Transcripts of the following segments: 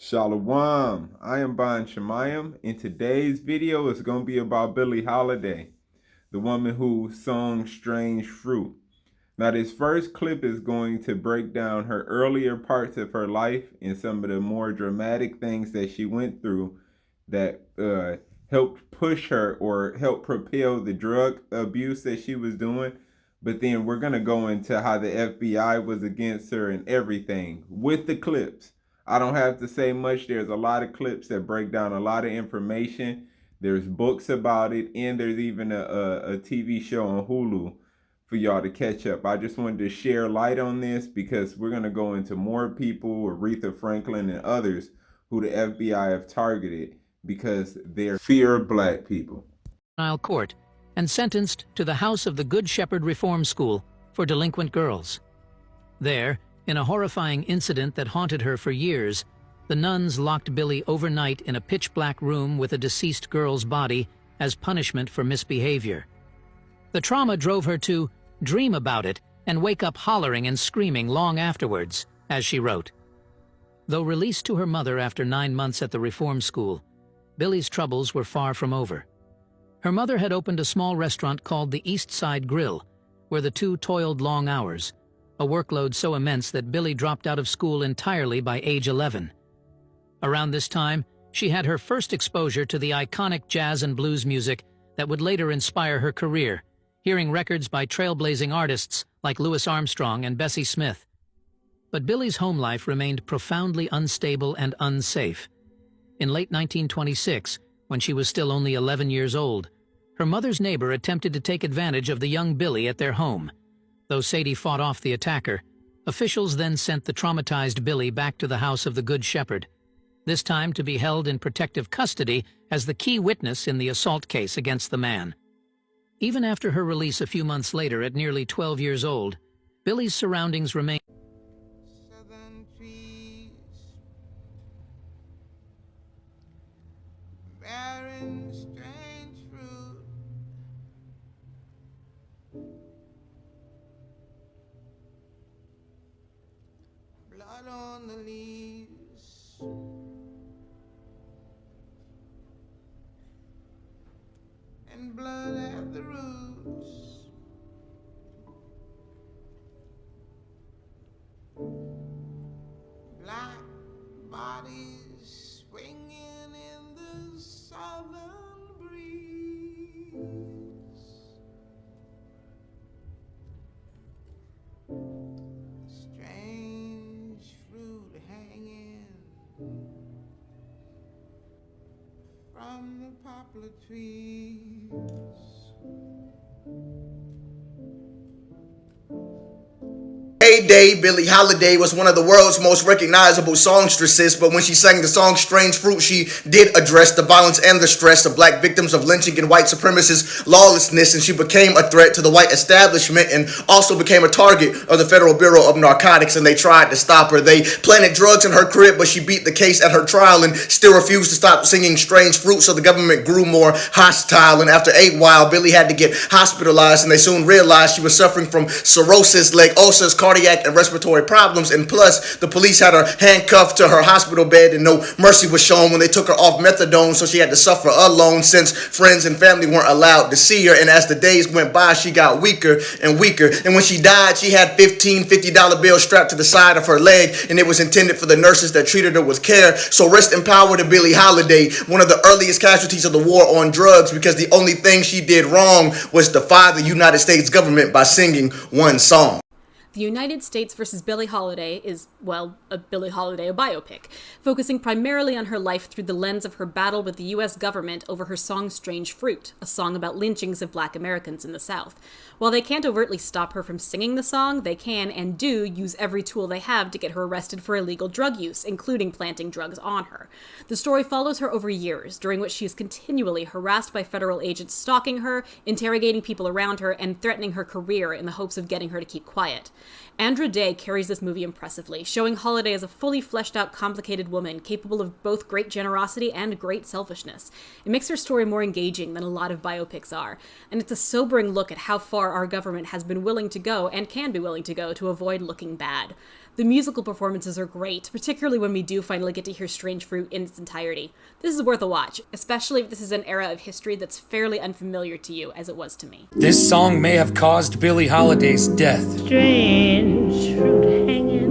Shalom, I am Ban Shemayim, and today's video is going to be about Billie Holiday, the woman who sung Strange Fruit. Now, this first clip is going to break down her earlier parts of her life and some of the more dramatic things that she went through that helped push her or helped propel the drug abuse that she was doing. But then we're going to go into how the FBI was against her and everything with the clips. I don't have to say much. There's a lot of clips that break down a lot of information. There's books about it, and there's even a TV show on Hulu for y'all to catch up. I just wanted to share light on this because we're going to go into more people, Aretha Franklin and others, who the FBI have targeted because they're fear black people. Court and sentenced to the House of the Good Shepherd Reform School for delinquent girls. There, in a horrifying incident that haunted her for years, the nuns locked Billie overnight in a pitch-black room with a deceased girl's body as punishment for misbehavior. The trauma drove her to dream about it and wake up hollering and screaming long afterwards, as she wrote. Though released to her mother after 9 months at the reform school, Billie's troubles were far from over. Her mother had opened a small restaurant called the East Side Grill, where the two toiled long hours, a workload so immense that Billie dropped out of school entirely by age 11. Around this time, she had her first exposure to the iconic jazz and blues music that would later inspire her career, hearing records by trailblazing artists like Louis Armstrong and Bessie Smith. But Billie's home life remained profoundly unstable and unsafe. In late 1926, when she was still only 11 years old, her mother's neighbor attempted to take advantage of the young Billie at their home. Though Sadie fought off the attacker, officials then sent the traumatized Billie back to the House of the Good Shepherd, this time to be held in protective custody as the key witness in the assault case against the man. Even after her release a few months later at nearly 12 years old, Billie's surroundings remained Southern trees bearing strange fruit, blood on the leaves, and blood at the roots. Black bodies swinging in the southern breeze. Strange fruit hanging from the poplar trees. Day, Billie Holiday was one of the world's most recognizable songstresses, but when she sang the song Strange Fruit, she did address the violence and the stress of black victims of lynching and white supremacist lawlessness, and she became a threat to the white establishment and also became a target of the Federal Bureau of Narcotics, and they tried to stop her. They planted drugs in her crib, but she beat the case at her trial and still refused to stop singing Strange Fruit, so the government grew more hostile, and after a while, Billie had to get hospitalized, and they soon realized she was suffering from cirrhosis, leg ulcers, cardiac and respiratory problems, and plus the police had her handcuffed to her hospital bed and no mercy was shown when they took her off methadone, so she had to suffer alone since friends and family weren't allowed to see her. And as the days went by, she got weaker and weaker, and when she died, she had $50 bills strapped to the side of her leg, and it was intended for the nurses that treated her with care. So rest in power to Billie Holiday, one of the earliest casualties of the war on drugs, because the only thing she did wrong was defy the United States government by singing one song. The United States versus Billie Holiday is, well, a Billie Holiday, a biopic, focusing primarily on her life through the lens of her battle with the U.S. government over her song Strange Fruit, a song about lynchings of black Americans in the South. While they can't overtly stop her from singing the song, they can and do use every tool they have to get her arrested for illegal drug use, including planting drugs on her. The story follows her over years, during which she is continually harassed by federal agents stalking her, interrogating people around her, and threatening her career in the hopes of getting her to keep quiet. Andra Day carries this movie impressively, showing Holiday as a fully fleshed out, complicated woman, capable of both great generosity and great selfishness. It makes her story more engaging than a lot of biopics are, and it's a sobering look at how far our government has been willing to go, and can be willing to go, to avoid looking bad. The musical performances are great, particularly when we do finally get to hear Strange Fruit in its entirety. This is worth a watch, especially if this is an era of history that's fairly unfamiliar to you, as it was to me. This song may have caused Billie Holiday's death. Strange fruit hanging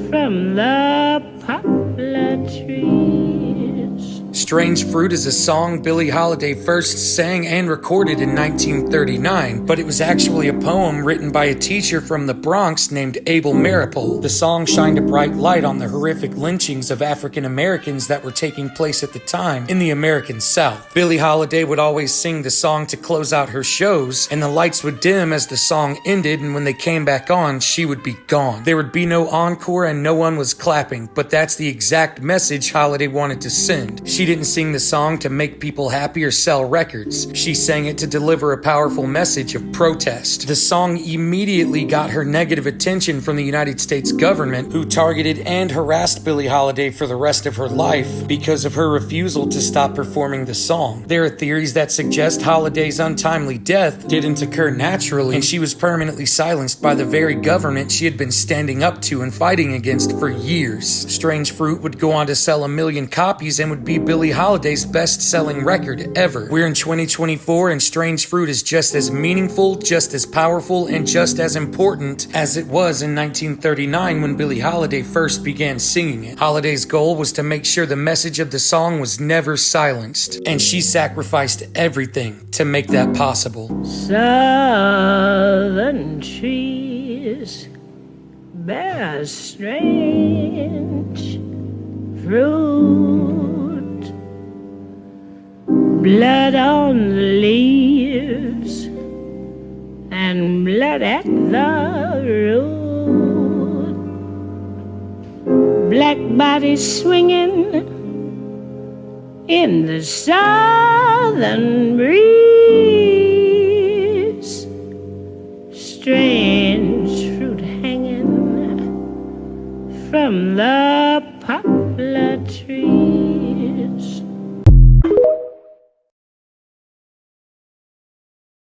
from the poplar trees. Strange Fruit is a song Billie Holiday first sang and recorded in 1939, but it was actually a poem written by a teacher from the Bronx named Abel Maripol. The song shined a bright light on the horrific lynchings of African Americans that were taking place at the time in the American South. Billie Holiday would always sing the song to close out her shows, and the lights would dim as the song ended, and when they came back on, she would be gone. There would be no encore and no one was clapping, but that's the exact message Holiday wanted to send. She didn't sing the song to make people happy or sell records. She sang it to deliver a powerful message of protest. The song immediately got her negative attention from the United States government, who targeted and harassed Billie Holiday for the rest of her life because of her refusal to stop performing the song. There are theories that suggest Holiday's untimely death didn't occur naturally, and she was permanently silenced by the very government she had been standing up to and fighting against for years. Strange Fruit would go on to sell 1 million copies and would be Billie Holiday's best-selling record ever. We're in 2024 and Strange Fruit is just as meaningful, just as powerful, and just as important as it was in 1939 when Billie Holiday first began singing it. Holiday's goal was to make sure the message of the song was never silenced, and she sacrificed everything to make that possible. Southern trees bear strange fruit. Blood on the leaves and blood at the root. Black bodies swinging in the southern breeze. Strange fruit hanging from the poplar trees.